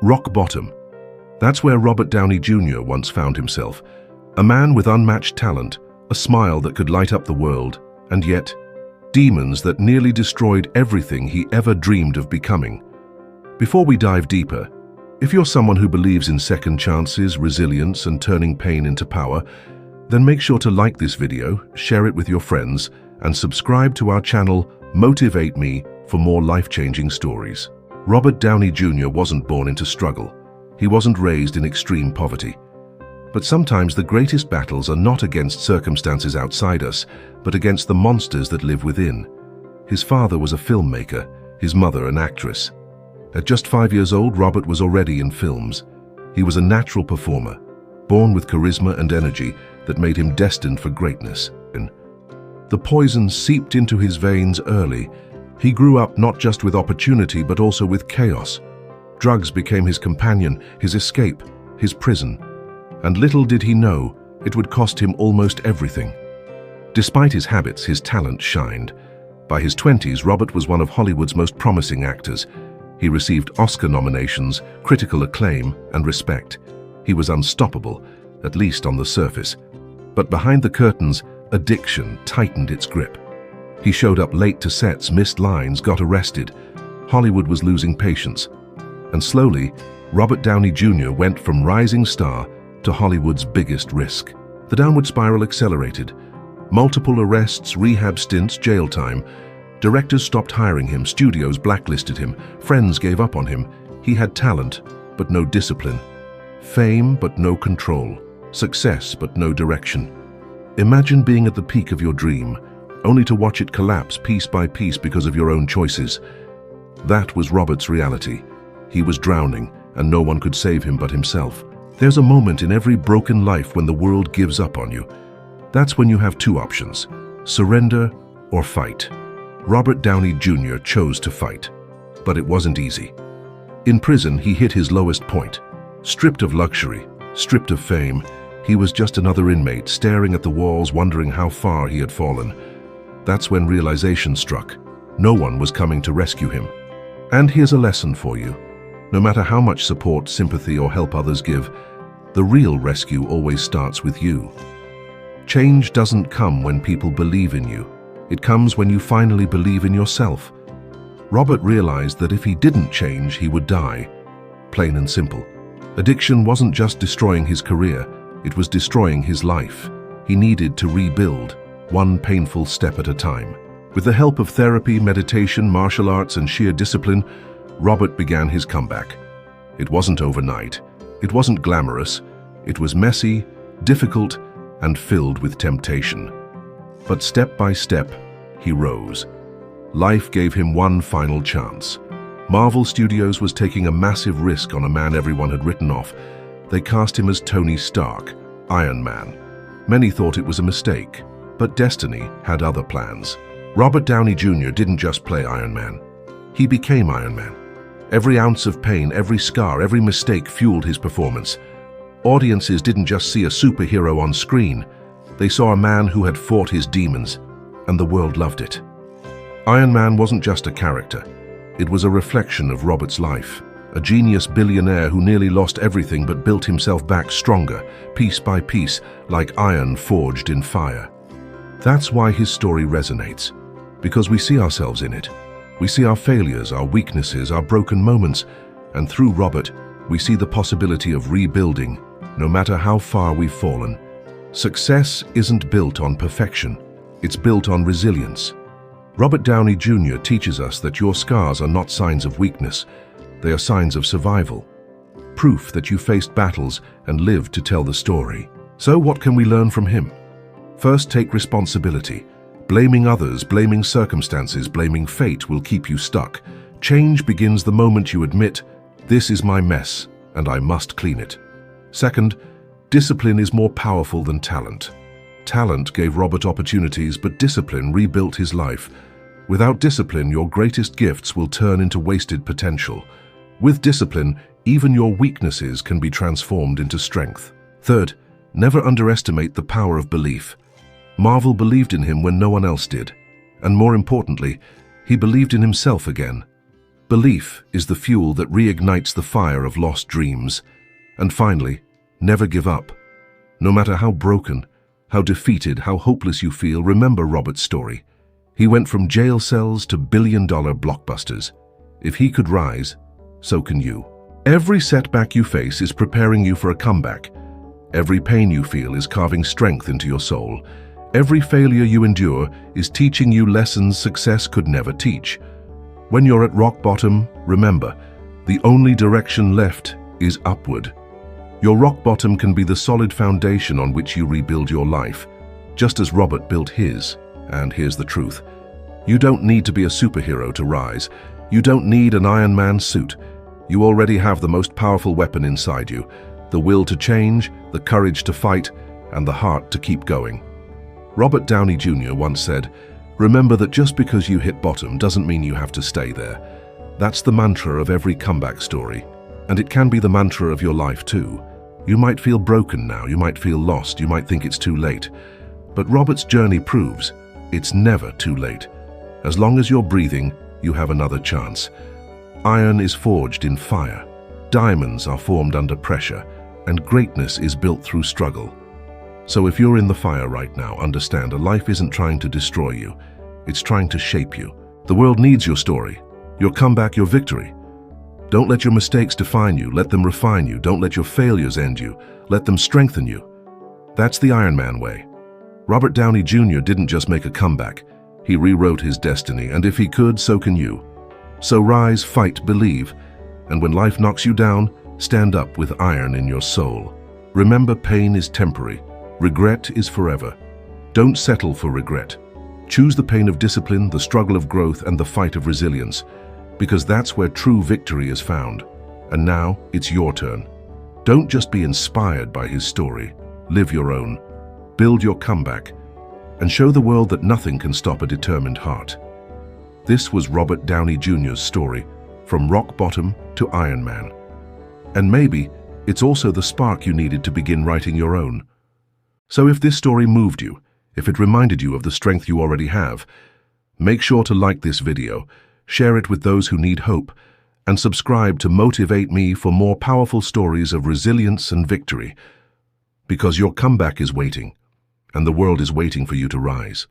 Rock bottom. That's where Robert Downey Jr. once found himself. A man with unmatched talent, a smile that could light up the world, and yet, demons that nearly destroyed everything he ever dreamed of becoming. Before we dive deeper, if you're someone who believes in second chances, resilience, and turning pain into power, then make sure to like this video, share it with your friends, and subscribe to our channel, Motivate Me, for more life-changing stories. Robert Downey Jr. wasn't born into struggle. He wasn't raised in extreme poverty. But sometimes the greatest battles are not against circumstances outside us, but against the monsters that live within. His father was a filmmaker, his mother an actress. At just 5 years old, Robert was already in films. He was a natural performer, born with charisma and energy that made him destined for greatness. The poison seeped into his veins early. He grew up not just with opportunity, but also with chaos. Drugs became his companion, his escape, his prison. And little did he know, it would cost him almost everything. Despite his habits, his talent shined. By his 20s, Robert was one of Hollywood's most promising actors. He received Oscar nominations, critical acclaim, and respect. He was unstoppable, at least on the surface. But behind the curtains, addiction tightened its grip. He showed up late to sets, missed lines, got arrested. Hollywood was losing patience. And slowly, Robert Downey Jr. went from rising star to Hollywood's biggest risk. The downward spiral accelerated. Multiple arrests, rehab stints, jail time. Directors stopped hiring him, studios blacklisted him, friends gave up on him. He had talent, but no discipline. Fame, but no control. Success, but no direction. Imagine being at the peak of your dream, only to watch it collapse piece by piece because of your own choices. That was Robert's reality. He was drowning, and no one could save him but himself. There's a moment in every broken life when the world gives up on you. That's when you have two options: surrender or fight. Robert Downey Jr. chose to fight, but it wasn't easy. In prison, he hit his lowest point. Stripped of luxury, stripped of fame, he was just another inmate staring at the walls, wondering how far he had fallen. That's when realization struck. No one was coming to rescue him. And here's a lesson for you. No matter how much support, sympathy, or help others give, the real rescue always starts with you. Change doesn't come when people believe in you. It comes when you finally believe in yourself. Robert realized that if he didn't change, he would die. Plain and simple. Addiction wasn't just destroying his career, it was destroying his life. He needed to rebuild, one painful step at a time. With the help of therapy, meditation, martial arts, and sheer discipline, Robert began his comeback. It wasn't overnight. It wasn't glamorous. It was messy, difficult, and filled with temptation. But step by step, he rose. Life gave him one final chance. Marvel Studios was taking a massive risk on a man everyone had written off. They cast him as Tony Stark, Iron Man. Many thought it was a mistake, but destiny had other plans. Robert Downey Jr. didn't just play Iron Man. He became Iron Man. Every ounce of pain, every scar, every mistake fueled his performance. Audiences didn't just see a superhero on screen. They saw a man who had fought his demons, and the world loved it. Iron Man wasn't just a character. It was a reflection of Robert's life. A genius billionaire who nearly lost everything but built himself back stronger, piece by piece, like iron forged in fire. That's why his story resonates, because we see ourselves in it. We see our failures, our weaknesses, our broken moments, and through Robert, we see the possibility of rebuilding, no matter how far we've fallen. Success isn't built on perfection, it's built on resilience. Robert Downey Jr. teaches us that your scars are not signs of weakness, they are signs of survival. Proof that you faced battles and lived to tell the story. So what can we learn from him? First, take responsibility. Blaming others, blaming circumstances, blaming fate will keep you stuck. Change begins the moment you admit, this is my mess, and I must clean it. Second, discipline is more powerful than talent. Talent gave Robert opportunities, but discipline rebuilt his life. Without discipline, your greatest gifts will turn into wasted potential. With discipline, even your weaknesses can be transformed into strength. Third, never underestimate the power of belief. Marvel believed in him when no one else did. And more importantly, he believed in himself again. Belief is the fuel that reignites the fire of lost dreams. And finally, never give up. No matter how broken, how defeated, how hopeless you feel, remember Robert's story. He went from jail cells to billion-dollar blockbusters. If he could rise, so can you. Every setback you face is preparing you for a comeback. Every pain you feel is carving strength into your soul. Every failure you endure is teaching you lessons success could never teach. When you're at rock bottom, remember, the only direction left is upward. Your rock bottom can be the solid foundation on which you rebuild your life, just as Robert built his. And here's the truth. You don't need to be a superhero to rise. You don't need an Iron Man suit. You already have the most powerful weapon inside you, the will to change, the courage to fight, and the heart to keep going. Robert Downey Jr. once said, "Remember that just because you hit bottom doesn't mean you have to stay there." That's the mantra of every comeback story, and it can be the mantra of your life too. You might feel broken now, you might feel lost, you might think it's too late. But Robert's journey proves it's never too late. As long as you're breathing, you have another chance. Iron is forged in fire, diamonds are formed under pressure, and greatness is built through struggle. So if you're in the fire right now, understand, a life isn't trying to destroy you, it's trying to shape you. The world needs your story, your comeback, your victory. Don't let your mistakes define you, let them refine you. Don't let your failures end you, let them strengthen you. That's the Iron Man way. Robert Downey Jr. didn't just make a comeback, he rewrote his destiny, and if he could, so can you. So rise, fight, believe, and when life knocks you down, stand up with iron in your soul. Remember, pain is temporary. Regret is forever. Don't settle for regret. Choose the pain of discipline, the struggle of growth, and the fight of resilience, because that's where true victory is found. And now, it's your turn. Don't just be inspired by his story. Live your own. Build your comeback, and show the world that nothing can stop a determined heart. This was Robert Downey Jr.'s story, from rock bottom to Iron Man. And maybe it's also the spark you needed to begin writing your own. So if this story moved you, if it reminded you of the strength you already have, make sure to like this video, share it with those who need hope, and subscribe to motivate me for more powerful stories of resilience and victory. Because your comeback is waiting, and the world is waiting for you to rise.